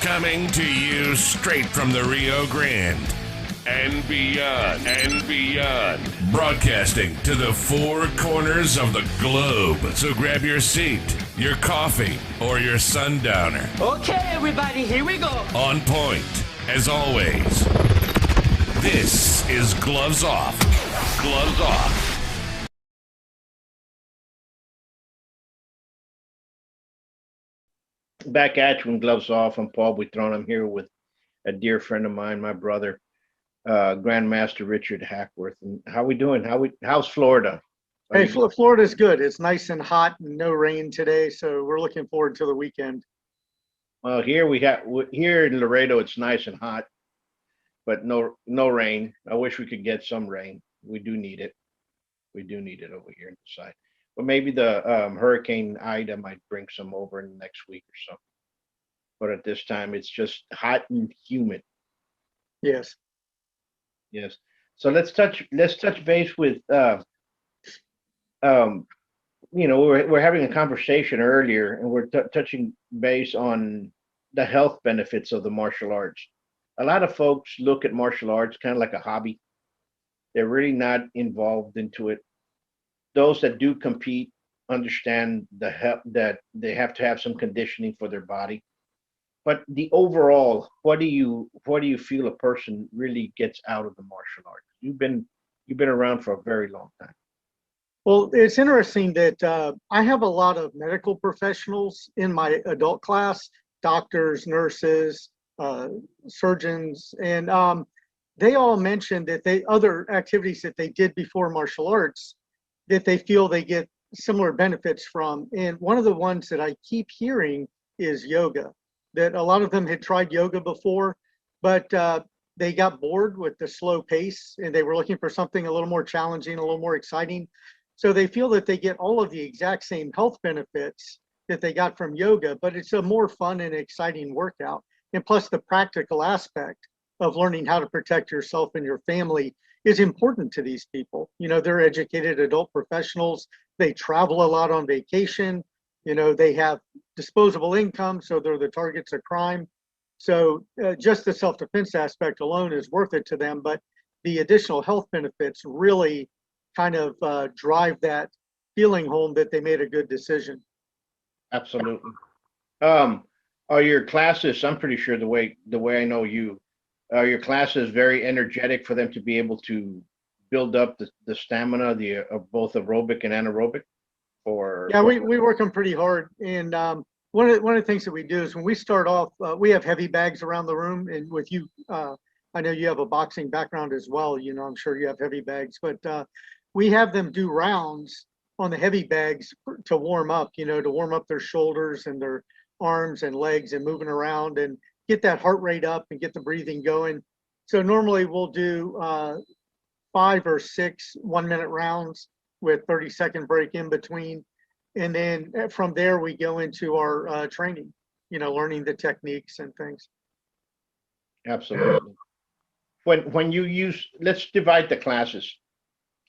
Coming to you straight from the Rio Grande and beyond. Broadcasting to the four corners of the globe. So grab your seat, your coffee, or your sundowner. Okay, everybody, here we go. On point, as always. This is Gloves Off. Gloves Off. Back at you in Gloves Off. I'm Paul Buitrón. I'm here with a dear friend of mine, my brother, Grandmaster Richard Hackworth. And how we doing? How's Florida? Hey, Florida's good. It's nice and hot and no rain today, so we're looking forward to the weekend. Well, here in Laredo, it's nice and hot, but no rain. I wish we could get some rain. We do need it. We do need it over here on the side. But maybe the Hurricane Ida might bring some over in the next week or so. But at this time, it's just hot and humid. Yes. Yes. So let's touch base with we're having a conversation earlier, and we're touching base on the health benefits of the martial arts. A lot of folks look at martial arts kind of like a hobby. They're really not involved into it. Those that do compete understand that they have to have some conditioning for their body. But the overall, what do you feel a person really gets out of the martial arts? You've been around for a very long time. Well, it's interesting that I have a lot of medical professionals in my adult class, doctors, nurses, surgeons, and they all mentioned that other activities that they did before martial arts that they feel they get similar benefits from. And one of the ones that I keep hearing is yoga, that a lot of them had tried yoga before, but they got bored with the slow pace and they were looking for something a little more challenging, a little more exciting. So they feel that they get all of the exact same health benefits that they got from yoga, but it's a more fun and exciting workout. And plus the practical aspect of learning how to protect yourself and your family is important to these people. You know, they're educated adult professionals. They travel a lot on vacation. You know, they have disposable income, so they're the targets of crime. So just the self-defense aspect alone is worth it to them, but the additional health benefits really kind of drive that feeling home that they made a good decision. Absolutely. Are your classes, I'm pretty sure the way I know you, are your classes very energetic for them to be able to build up the stamina of both aerobic and anaerobic? Yeah, we work them pretty hard. And one of the things that we do is when we start off, we have heavy bags around the room. And with you, I know you have a boxing background as well. You know, I'm sure you have heavy bags, but we have them do rounds on the heavy bags to warm up, to warm up their shoulders and their arms and legs and moving around and get that heart rate up and get the breathing going. So normally we'll do 5 or 6 1-minute rounds with 30-second break in between. And then from there, we go into our training, learning the techniques and things. Absolutely. When you use, let's divide the classes,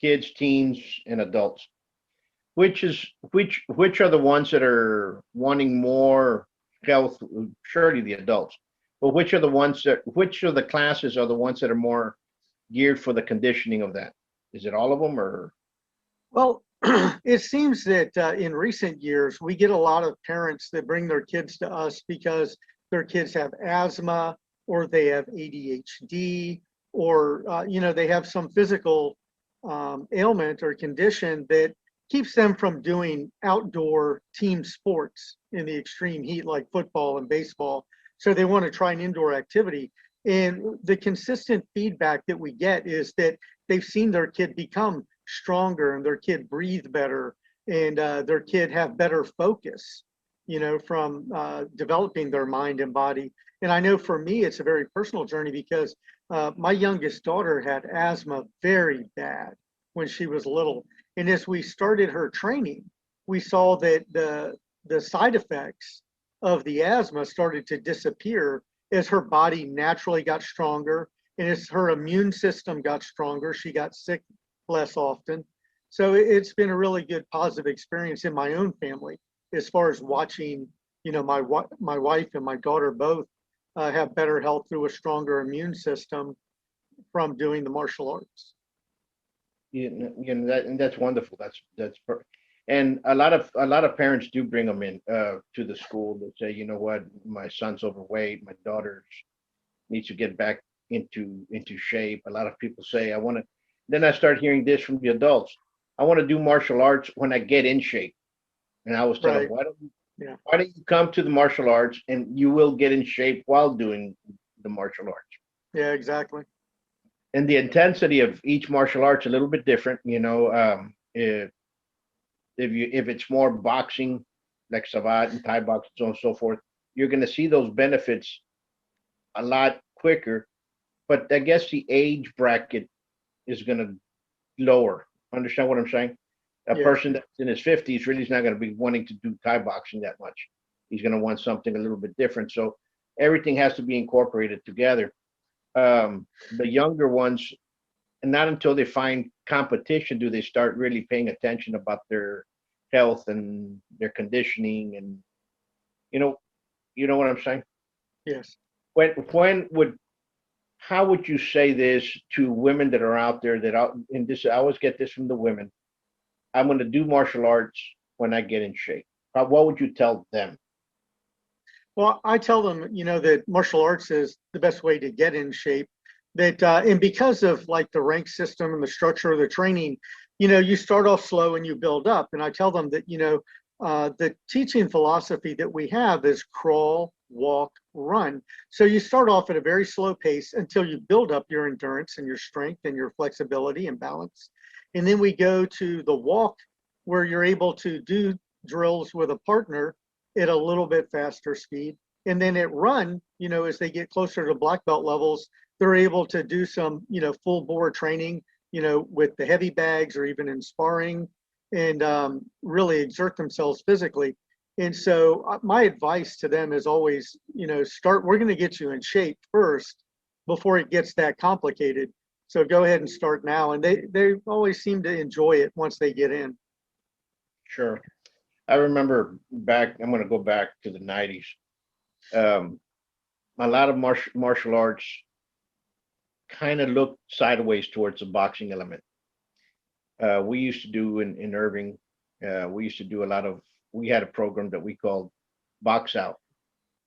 kids, teens, and adults. Which are the ones that are wanting more health? Surely the adults. But which of the classes are the ones that are more geared for the conditioning of that? Is it all of them, or? Well, it seems that in recent years, we get a lot of parents that bring their kids to us because their kids have asthma or they have ADHD or, they have some physical ailment or condition that keeps them from doing outdoor team sports in the extreme heat like football and baseball. So they want to try an indoor activity. And the consistent feedback that we get is that they've seen their kid become stronger and their kid breathe better and their kid have better focus, from developing their mind and body. And I know for me, it's a very personal journey because my youngest daughter had asthma very bad when she was little. And as we started her training, we saw that the side effects of the asthma started to disappear as her body naturally got stronger and as her immune system got stronger. She got sick less often. So it's been a really good positive experience in my own family as far as watching, my wife and my daughter both have better health through a stronger immune system from doing the martial arts. And that's wonderful. That's perfect. And a lot of parents do bring them in to the school. They say, you know what, my son's overweight, my daughter needs to get back into shape. A lot of people say, I want to. Then I start hearing this from the adults. I want to do martial arts when I get in shape. And I was telling them, why don't you come to the martial arts and you will get in shape while doing the martial arts. Yeah, exactly. And the intensity of each martial arts a little bit different. If it's more boxing, like Savate and Thai boxing, so on and so forth, you're going to see those benefits a lot quicker. But I guess the age bracket is going to lower. Understand what I'm saying? A person that's in his 50s really is not going to be wanting to do Thai boxing that much. He's going to want something a little bit different. So everything has to be incorporated together. The younger ones, and not until they find competition do they start really paying attention about their health and their conditioning, and you know what I'm saying? Yes. How would you say this to women that are out there I always get this from the women. I'm going to do martial arts when I get in shape. What would you tell them? Well, I tell them, that martial arts is the best way to get in shape. That and because of like the rank system and the structure of the training, you start off slow and you build up. And I tell them that, the teaching philosophy that we have is crawl, walk, run. So you start off at a very slow pace until you build up your endurance and your strength and your flexibility and balance. And then we go to the walk, where you're able to do drills with a partner at a little bit faster speed. And then at run, as they get closer to black belt levels, they're able to do some, full bore training, with the heavy bags or even in sparring, and really exert themselves physically. And so my advice to them is always, we're going to get you in shape first before it gets that complicated. So go ahead and start now. And they always seem to enjoy it once they get in. Sure. I remember I'm going to go back to the 90s. A lot of martial arts kind of looked sideways towards the boxing element. We used to do in Irving, we used to do we had a program that we called Box Out.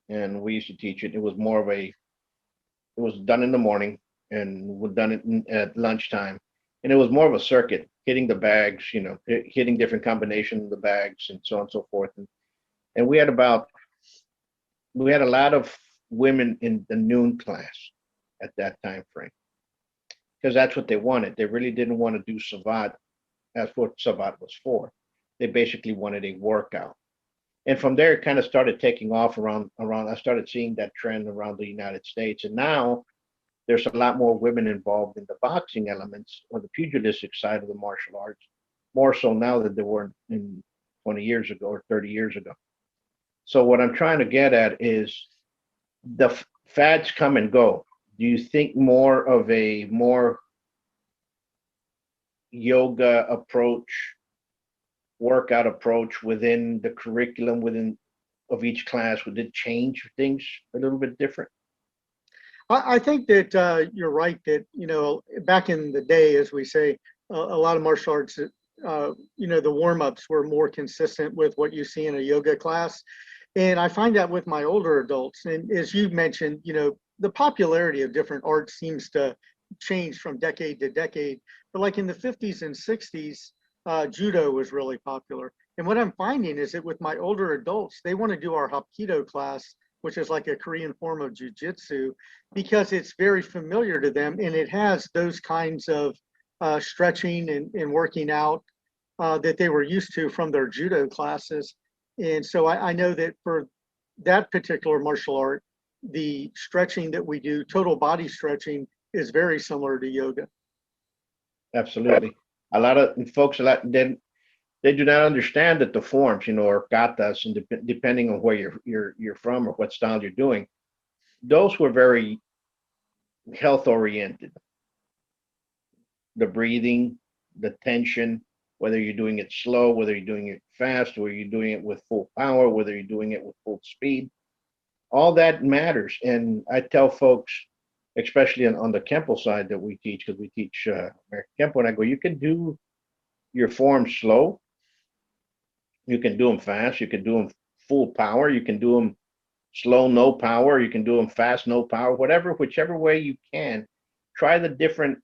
And we used to teach it. It was done in the morning and we'd done it at lunchtime. And it was more of a circuit, hitting the bags, hitting different combinations of the bags and so on and so forth. And we had a lot of women in the noon class at that time frame, because that's what they wanted. They really didn't want to do Savate. That's what Savate was for. They basically wanted a workout. And from there, it kind of started taking off around. I started seeing that trend around the United States. And now there's a lot more women involved in the boxing elements or the pugilistic side of the martial arts, more so now than there were in 20 years ago or 30 years ago. So what I'm trying to get at is the fads come and go. Do you think more of a yoga approach, workout approach within the curriculum of each class, would it change things a little bit different? I think that you're right that, back in the day, as we say, a lot of martial arts, the warm-ups were more consistent with what you see in a yoga class. And I find that with my older adults. And as you mentioned, the popularity of different arts seems to change from decade to decade. But like in the 50s and 60s, judo was really popular. And what I'm finding is that with my older adults, they want to do our Hapkido class, which is like a Korean form of jujitsu, because it's very familiar to them and it has those kinds of stretching and working out that they were used to from their judo classes. And so I know that for that particular martial art, the stretching that we do, total body stretching, is very similar to yoga. Absolutely. A lot of folks, they do not understand that the forms, or katas, and depending on where you're from or what style you're doing, those were very health oriented. The breathing, the tension, whether you're doing it slow, whether you're doing it fast, or you're doing it with full power, whether you're doing it with full speed. all that matters. And I tell folks, especially on the Kempo side that we teach, because we teach American Kempo, and I go, you can do your forms slow, you can do them fast, you can do them full power, you can do them slow, no power, you can do them fast, no power, whatever, whichever way you can. Try the different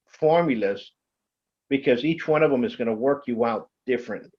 formulas because each one of them is going to work you out differently.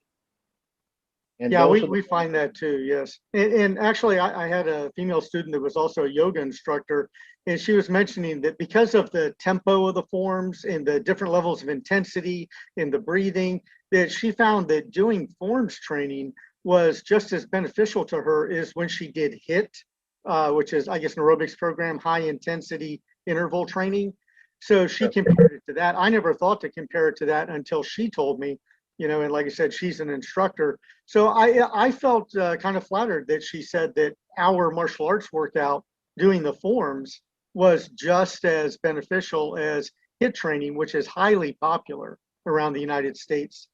And Yeah, those we find that too, yes. And actually, I had a female student that was also a yoga instructor, and she was mentioning that because of the tempo of the forms and the different levels of intensity in the breathing, that she found that doing forms training was just as beneficial to her as when she did HIIT, which is, I guess, an aerobics program, high intensity interval training. So she compared it to that. I never thought to compare it to that until she told me, and like I said, she's an instructor. So I felt kind of flattered that she said that our martial arts workout doing the forms was just as beneficial as HIIT training, which is highly popular around the United States.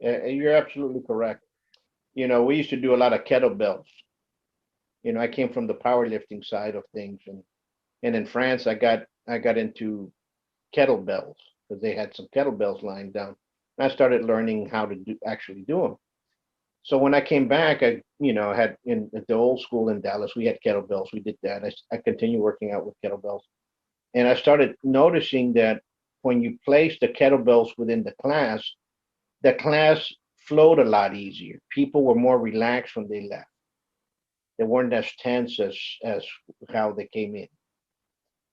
you're absolutely correct. We used to do a lot of kettlebells. I came from the powerlifting side of things, and in France, I got into kettlebells because they had some kettlebells lying down. And I started learning how to actually do them. So when I came back, I had at the old school in Dallas, we had kettlebells. We did that. I continued working out with kettlebells, and I started noticing that when you place the kettlebells within the class flowed a lot easier. People were more relaxed when they left. They weren't as tense as how they came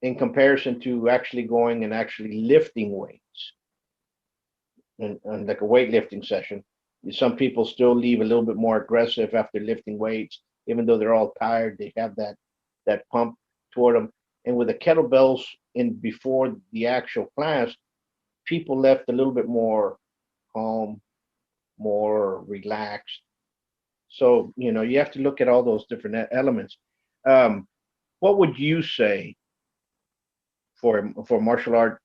in comparison to actually going and actually lifting weights and like a weightlifting session. Some people still leave a little bit more aggressive after lifting weights, even though they're all tired. They have that pump toward them. And with the kettlebells in before the actual class, people left a little bit more calm, more relaxed. So you have to look at all those different elements. What would you say for a martial art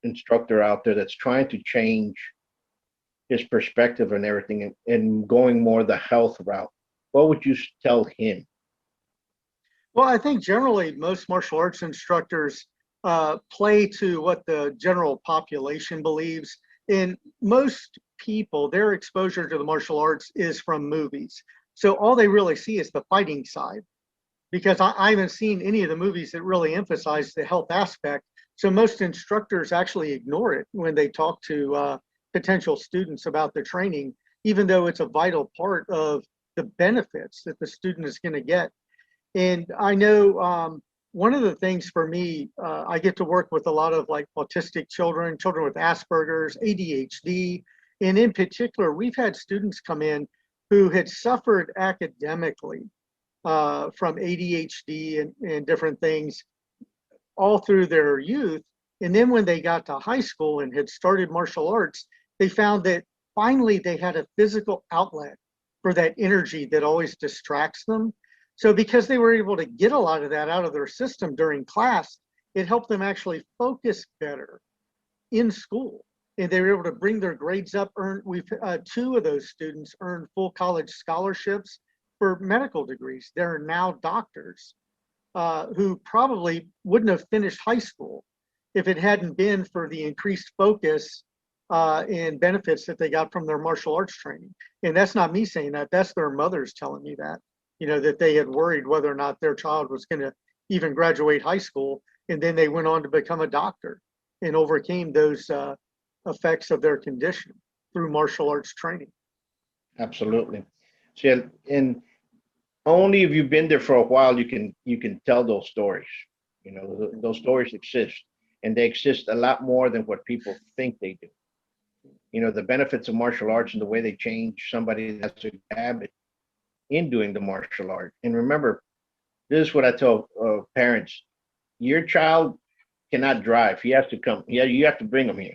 instructor out there that's trying to change his perspective and everything and going more the health route? What would you tell him? Well, I think generally most martial arts instructors play to what the general population believes. In most people, their exposure to the martial arts is from movies. So all they really see is the fighting side, because I haven't seen any of the movies that really emphasize the health aspect. So most instructors actually ignore it when they talk to potential students about the training, even though it's a vital part of the benefits that the student is going to get. And I know one of the things for me, I get to work with a lot of like autistic children, children with Asperger's, ADHD. And in particular, we've had students come in who had suffered academically from ADHD and different things all through their youth. And then when they got to high school and had started martial arts, they found that finally they had a physical outlet for that energy that always distracts them. So because they were able to get a lot of that out of their system during class, it helped them actually focus better in school. And they were able to bring their grades up. We've two of those students earned full college scholarships for medical degrees. They're now doctors who probably wouldn't have finished high school if it hadn't been for the increased focus and benefits that they got from their martial arts training. And that's not me saying that, that's their mothers telling me that, that they had worried whether or not their child was going to even graduate high school. And then they went on to become a doctor and overcame those effects of their condition through martial arts training. Absolutely. See, and only if you've been there for a while you can tell those stories. Those stories exist, and they exist a lot more than what people think they do. The benefits of martial arts and the way they change somebody that's a habit in doing the martial art. And remember, this is what I tell parents: your child cannot drive. He has to come. Yeah, you have to bring him here.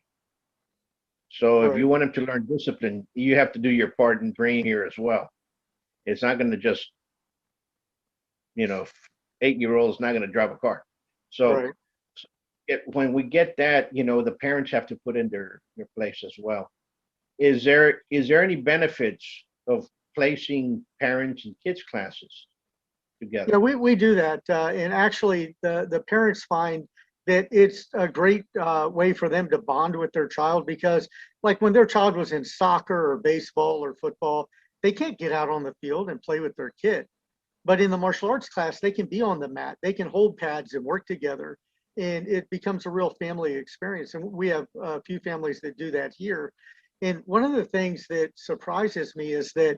So if you want him to learn discipline, you have to do your part in bringing here as well. It's not going to just 8-year-old's not going to drive a car. So when we get that, the parents have to put in their place as well. Is there any benefits of placing parents in kids classes together. Yeah, we do that. And actually, the parents find that it's a great way for them to bond with their child because, like, when their child was in soccer or baseball or football, they can't get out on the field and play with their kid. But in the martial arts class, they can be on the mat, they can hold pads and work together. And it becomes a real family experience. And we have a few families that do that here. And one of the things that surprises me is that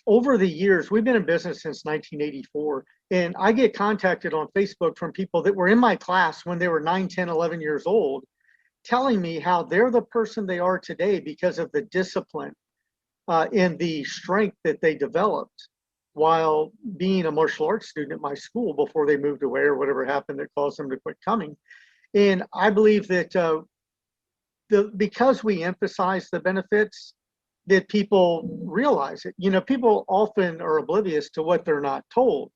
over the years, we've been in business since 1984, and I get contacted on Facebook from people that were in my class when they were 9, 10, 11 years old, telling me how they're the person they are today because of the discipline and the strength that they developed while being a martial arts student at my school before they moved away or whatever happened that caused them to quit coming. And I believe that because we emphasize the benefits, that people realize it. You know, people often are oblivious to what they're not told,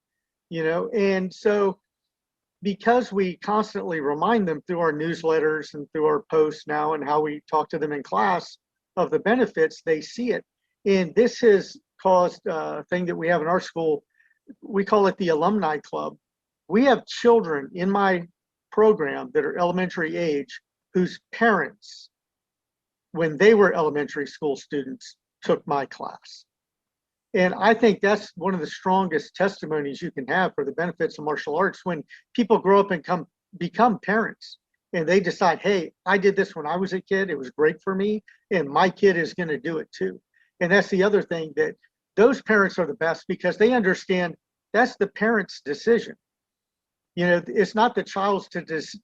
you know, and so because we constantly remind them through our newsletters and through our posts now and how we talk to them in class of the benefits, they see it. And this has caused a thing that we have in our school. We call it the Alumni Club. We have children in my program that are elementary age whose parents, when they were elementary school students, took my class. And I think that's one of the strongest testimonies you can have for the benefits of martial arts when people grow up and become parents and they decide, hey, I did this when I was a kid, it was great for me, and my kid is going to do it too. And that's the other thing, that those parents are the best because they understand that's the parent's decision. You know, it's not the child's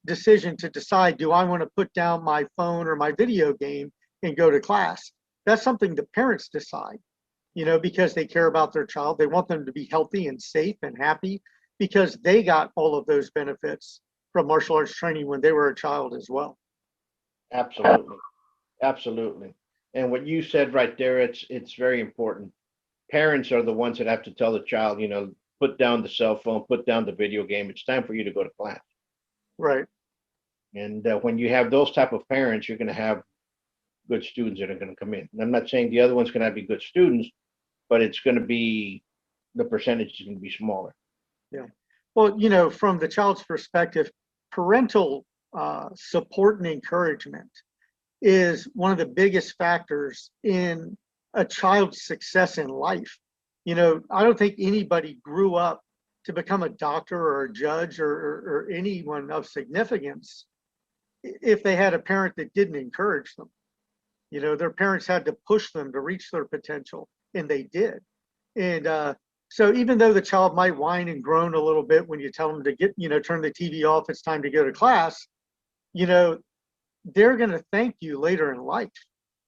decision to decide, do I want to put down my phone or my video game and go to class? That's something the parents decide, you know, because they care about their child. They want them to be healthy and safe and happy because they got all of those benefits from martial arts training when they were a child as well. Absolutely. Absolutely. And what you said right there, it's very important. Parents are the ones that have to tell the child, you know, put down the cell phone, put down the video game. It's time for you to go to class. Right. And when you have those type of parents, you're going to have good students that are going to come in. And I'm not saying the other one's going to be good students, but it's going to be, the percentage is going to be smaller. Yeah. Well, you know, from the child's perspective, parental support and encouragement is one of the biggest factors in a child's success in life. You know, I don't think anybody grew up to become a doctor or a judge or anyone of significance if they had a parent that didn't encourage them. You know, their parents had to push them to reach their potential, and they did. And so even though the child might whine and groan a little bit when you tell them to get, you know, turn the TV off, it's time to go to class, you know, they're going to thank you later in life.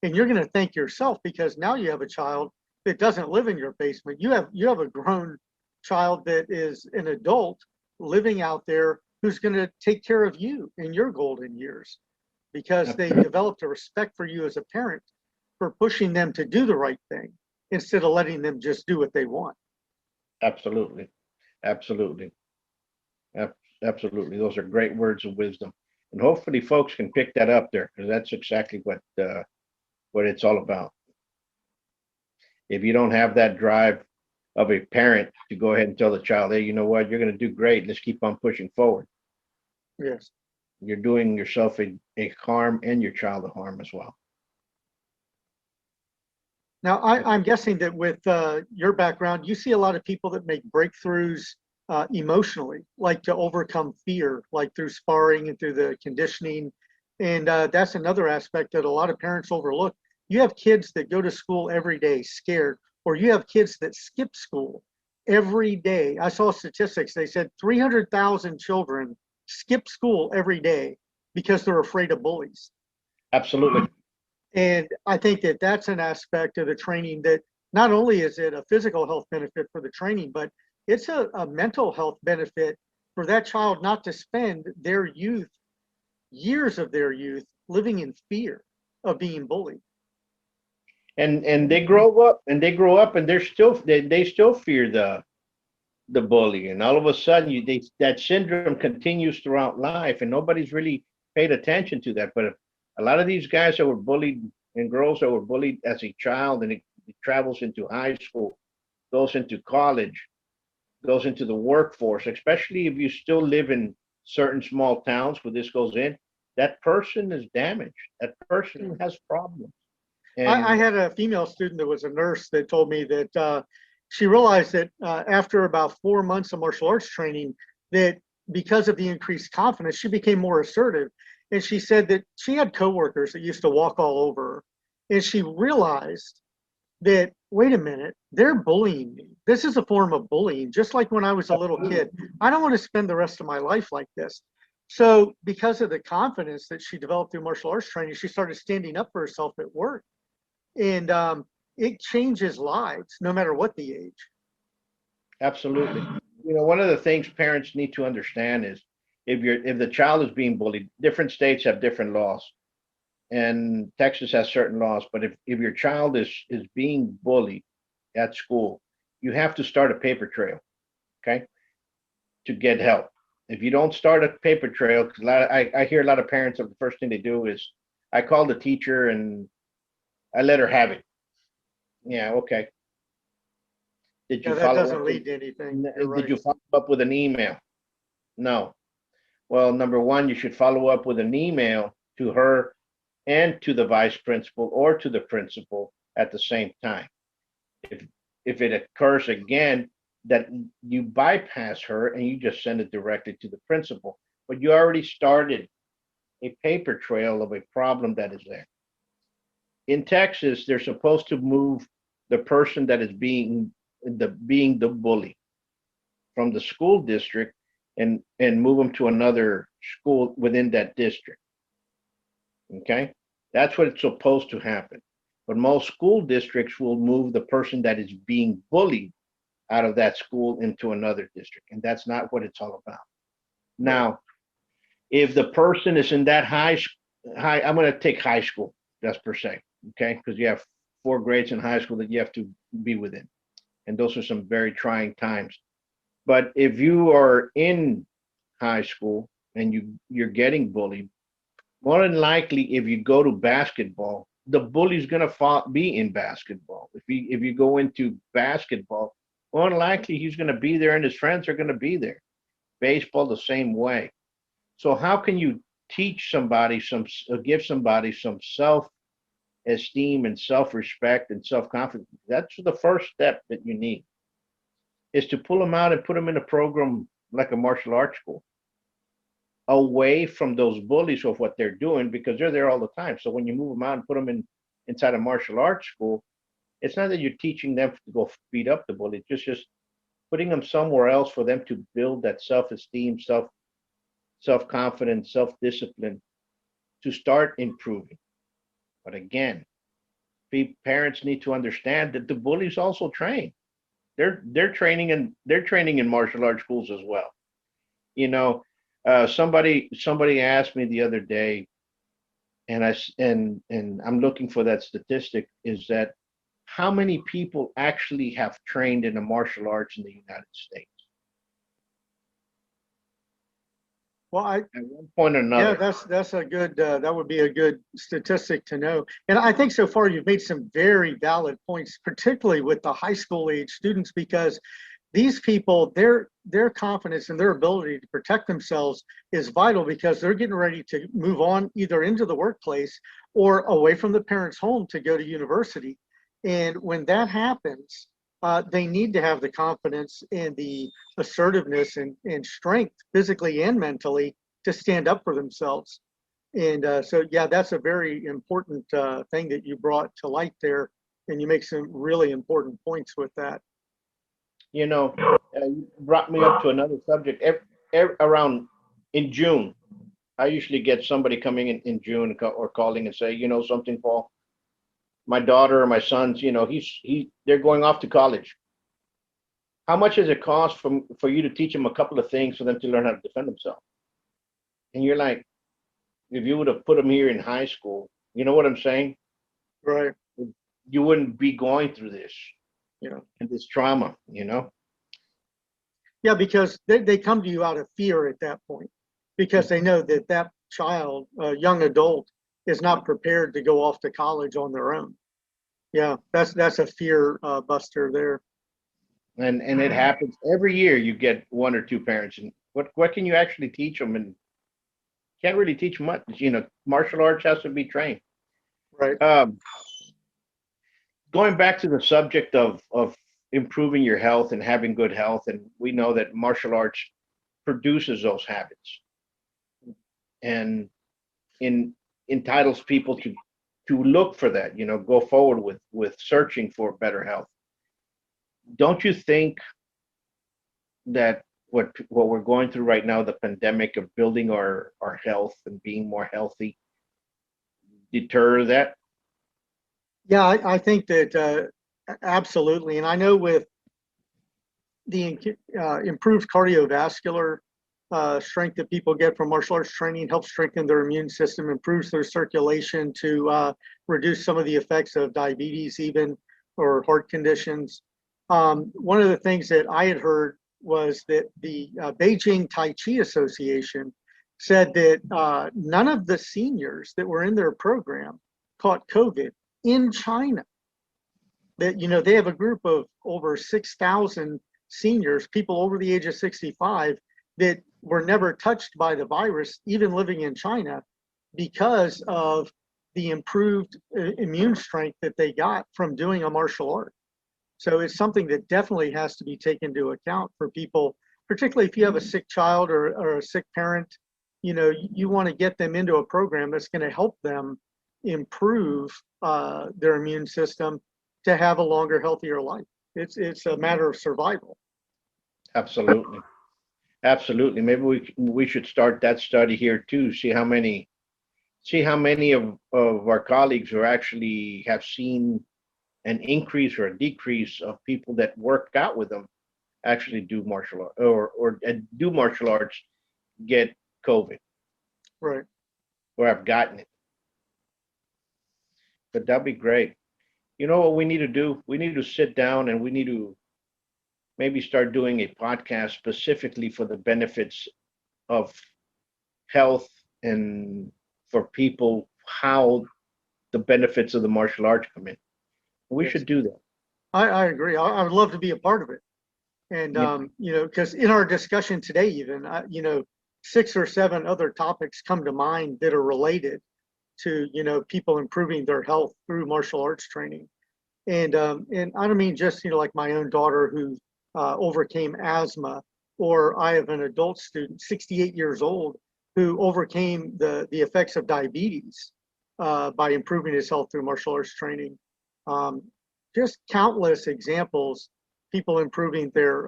And you're going to thank yourself because now you have a child that doesn't live in your basement. You have a grown child that is an adult living out there who's going to take care of you in your golden years because they developed a respect for you as a parent for pushing them to do the right thing instead of letting them just do what they want. Absolutely. Absolutely. Absolutely. Those are great words of wisdom. And hopefully folks can pick that up there because that's exactly what it's all about. If you don't have that drive of a parent to go ahead and tell the child, hey, you know what, you're going to do great. Let's keep on pushing forward. Yes. You're doing yourself a harm and your child a harm as well. Now, I'm guessing that with your background, you see a lot of people that make breakthroughs emotionally, like to overcome fear, like through sparring and through the conditioning. And that's another aspect that a lot of parents overlook. You have kids that go to school every day scared, or you have kids that skip school every day. I saw statistics. They said 300,000 children skip school every day because they're afraid of bullies. Absolutely. And I think that that's an aspect of the training that not only is it a physical health benefit for the training, but it's a mental health benefit for that child not to spend their youth, years of their youth, living in fear of being bullied. And they grow up and they still fear the bully, and all of a sudden that syndrome continues throughout life, and nobody's really paid attention to that. But if a lot of these guys that were bullied and girls that were bullied as a child, and it travels into high school, goes into college, goes into the workforce, especially if you still live in certain small towns where this goes in, that person is damaged. That person has problems. I And had a female student that was a nurse that told me that she realized that after about 4 months of martial arts training, that because of the increased confidence, she became more assertive. And she said that she had coworkers that used to walk all over her. And she realized that, wait a minute, they're bullying me. This is a form of bullying, just like when I was a little kid. I don't want to spend the rest of my life like this. So because of the confidence that she developed through martial arts training, she started standing up for herself at work. And it changes lives, no matter what the age. absolutely. One of the things parents need to understand is if the child is being bullied, different states have different laws. And Texas has certain laws, but if your child is being bullied at school, you have to start a paper trail, okay, to get help. If you don't start a paper trail, because I hear a lot of parents, the first thing they do is, I call the teacher and I let her have it. Yeah, okay. Did Yeah, you that follow doesn't up? lead to anything. You're Did right. you follow up with an email? No. Well, number one, you should follow up with an email to her and to the vice principal or to the principal at the same time. If if it occurs again, that you bypass her and you just send it directly to the principal. But you already started a paper trail of a problem that is there. In Texas, they're supposed to move the person that is being the bully from the school district and move them to another school within that district. Okay, that's what it's supposed to happen. But most school districts will move the person that is being bullied out of that school into another district, and that's not what it's all about. Now, if the person is in that high, I'm going to take high school just per se, okay, because you have 4 grades in high school that you have to be within, and those are some very trying times. But if you are in high school and you're getting bullied, more than likely, if you go to basketball, the bully's gonna be in basketball. If you go into basketball, more than likely he's gonna be there, and his friends are gonna be there. Baseball the same way. So how can you teach somebody give somebody some self-esteem and self-respect and self-confidence? That's the first step that you need, is to pull them out and put them in a program like a martial arts school, away from those bullies of what they're doing, because they're there all the time. So when you move them out and put them inside a martial arts school, it's not that you're teaching them to go beat up the bully, just putting them somewhere else for them to build that self-esteem, self-confidence, self-discipline to start improving. But again, parents need to understand that the bullies also train. They're training in martial arts schools as well. You know, somebody asked me the other day, and I'm looking for that statistic, is that how many people actually have trained in the martial arts in the United States Well, at one point or yeah, another? that's a good, that would be a good statistic to know. And I think so far you've made some very valid points, particularly with the high school age students, because these people, their confidence and their ability to protect themselves is vital, because they're getting ready to move on either into the workplace or away from the parents' home to go to university. And when that happens, they need to have the confidence and the assertiveness and strength, physically and mentally, to stand up for themselves. And so, yeah, that's a very important thing that you brought to light there. And you make some really important points with that. You brought me up to another subject. Around in June, I usually get somebody coming in June or calling and say, something, Paul, my daughter or my sons, they're going off to college. How much does it cost for you to teach them a couple of things for them to learn how to defend themselves? And you're like, if you would have put them here in high school, you know what I'm saying? Right. You wouldn't be going through this, Yeah. and this trauma, Yeah, because they come to you out of fear at that point, because they know that that child, young adult, is not prepared to go off to college on their own. Yeah, that's a fear buster there. and it happens every year. You get one or two parents, and what can you actually teach them? And can't really teach much. Martial arts has to be trained. Right. Going back to the subject of improving your health and having good health, and we know that martial arts produces those habits, and entitles people to look for that. Go forward with searching for better health. Don't you think that what we're going through right now, the pandemic of building our health and being more healthy, deter that? Yeah, I think that absolutely. And I know with the improved cardiovascular strength that people get from martial arts training helps strengthen their immune system, improves their circulation to reduce some of the effects of diabetes even, or heart conditions. One of the things that I had heard was that the Beijing Tai Chi Association said that none of the seniors that were in their program caught COVID in China. That, they have a group of over 6,000 seniors, people over the age of 65, that were never touched by the virus, even living in China, because of the improved immune strength that they got from doing a martial art. So it's something that definitely has to be taken into account for people, particularly if you have a sick child or a sick parent. You want to get them into a program that's going to help them improve their immune system to have a longer, healthier life. It's a matter of survival. Absolutely. Absolutely. Maybe we should start that study here too. See how many of our colleagues who actually have seen an increase or a decrease of people that work out with them actually do martial art or do martial arts, get COVID, Right. or have gotten it. But that'd be great. You know what we need to do? We need to sit down and we need to maybe start doing a podcast specifically for the benefits of health and for people, how the benefits of the martial arts come in. We Yes. should do that. I agree. I would love to be a part of it. And, Yeah. because in our discussion today, even, 6 or 7 other topics come to mind that are related to, people improving their health through martial arts training. And I don't mean just, like my own daughter who overcame asthma, or I have an adult student, 68 years old, who overcame the effects of diabetes by improving his health through martial arts training. Just countless examples, people improving their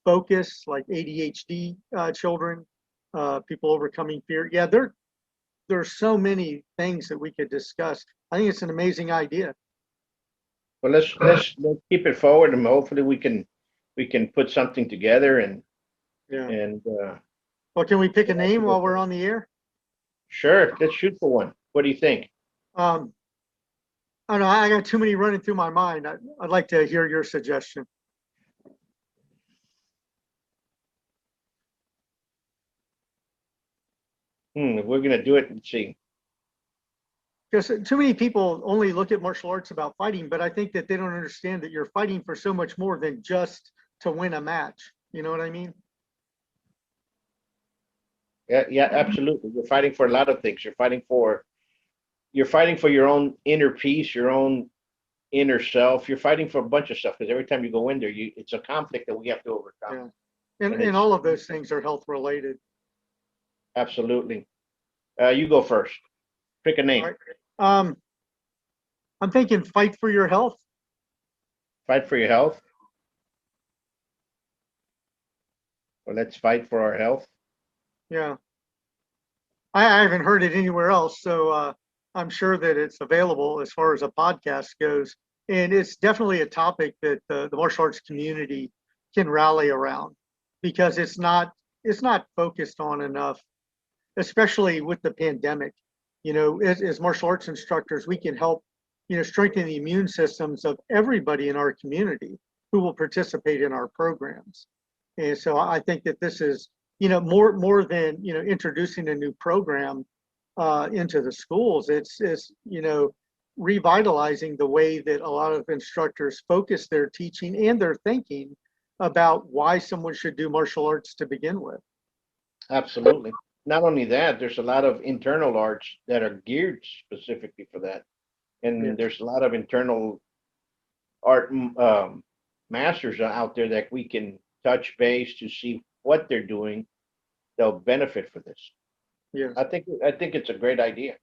focus, like ADHD children, people overcoming fear. Yeah, there's so many things that we could discuss. I think it's an amazing idea. Well, let's keep it forward, and hopefully we can put something together Yeah. and Well, can we pick a name while we're on the air? sure, let's shoot for one. What do you think? I don't know. I got too many running through my mind. I'd like to hear your suggestion. If we're gonna do it, let's see. Because too many people only look at martial arts about fighting, but I think that they don't understand that you're fighting for so much more than just to win a match. You know what I mean? Yeah, absolutely. You're fighting for a lot of things. You're fighting for your own inner peace, your own inner self. You're fighting for a bunch of stuff because every time you go in there, it's a conflict that we have to overcome. Yeah. And And all of those things are health related. Absolutely. You go first. Pick a name. All right. I'm thinking fight for your health. Fight for your health. Well, let's fight for our health. Yeah. I haven't heard it anywhere else, so I'm sure that it's available as far as a podcast goes. And it's definitely a topic that the martial arts community can rally around, because it's not focused on enough, especially with the pandemic. As martial arts instructors, we can help, strengthen the immune systems of everybody in our community who will participate in our programs. And so I think that this is, more than, introducing a new program into the schools. It's revitalizing the way that a lot of instructors focus their teaching and their thinking about why someone should do martial arts to begin with. Absolutely. Not only that, there's a lot of internal arts that are geared specifically for that. And Yes. there's a lot of internal art masters out there that we can touch base to see what they're doing. They'll benefit for this. Yes. I think it's a great idea.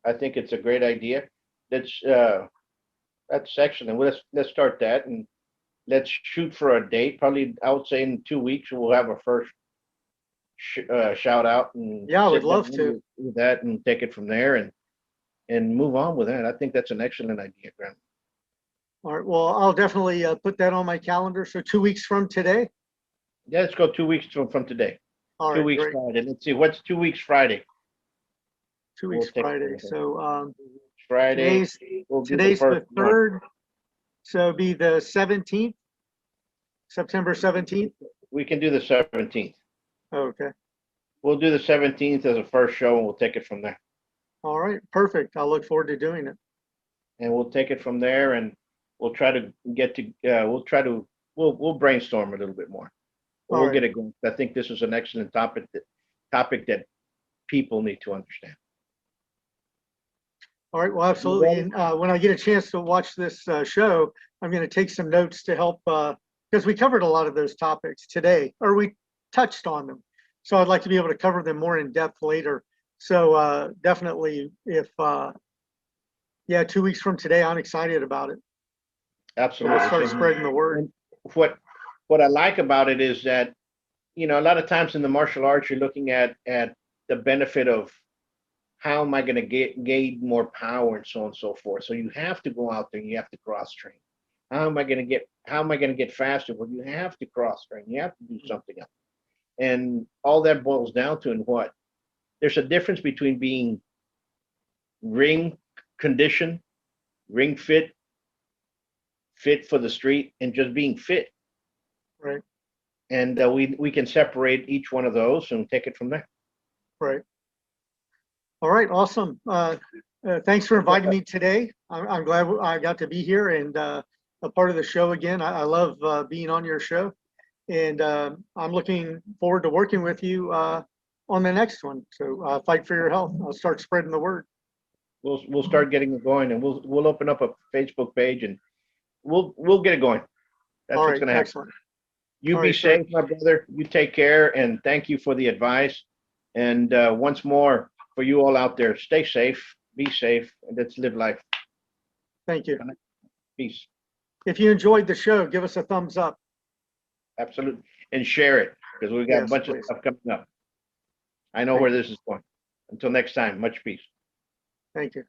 I think it's a great idea. That's excellent. Let's start that, and let's shoot for a date. Probably, I would say in 2 weeks we'll have our first shout out, and Yeah, I would sit love down to. with that and take it from there, and move on with that. I think that's an excellent idea, Graham. All right. Well, I'll definitely put that on my calendar. So 2 weeks from today. Yeah, let's go 2 weeks from today. All 2 right. weeks Great. Friday. Let's see, what's 2 weeks Friday? 2 weeks We'll take Friday. it. So Friday. today's the 3rd. So it'll be the 17th, September 17th. We can do the 17th. Okay. We'll do the 17th as a first show, and we'll take it from there. All right. Perfect. I'll look forward to doing it. And we'll take it from there, and we'll try to we'll brainstorm a little bit more. All We'll right. get it going. I think this is an excellent topic that people need to understand. All right. Well, absolutely. And when I get a chance to watch this show, I'm going to take some notes to help because we covered a lot of those topics today, or we touched on them. So I'd like to be able to cover them more in depth later. So definitely, if 2 weeks from today, I'm excited about it. Absolutely. We'll start spreading the word. And what I like about it is that, a lot of times in the martial arts, you're looking at the benefit of how am I going to gain more power and so on and so forth. So you have to go out there and you have to cross train. How am I going to get faster? Well, you have to cross train. You have to do something else. And all that boils down to in what? There's a difference between being ring conditioned, ring fit for the street, and just being fit. Right. And we can separate each one of those and take it from there. Right. All right. Awesome. Thanks for inviting me today. I'm glad I got to be here and a part of the show again. I love being on your show, and I'm looking forward to working with you on the next one. So fight for your health. I'll start spreading the word. We'll start getting it going, and we'll open up a Facebook page, and we'll get it going. That's All what's right. going to happen. Excellent. You All be right, safe, my brother. You take care, and thank you for the advice. And once more, for you all out there, stay safe, be safe, and let's live life. Thank you. Peace. If you enjoyed the show, give us a thumbs up. Absolutely. And share it, because we got a bunch of stuff coming up. I know where this is going. Until next time, much peace. Thank you.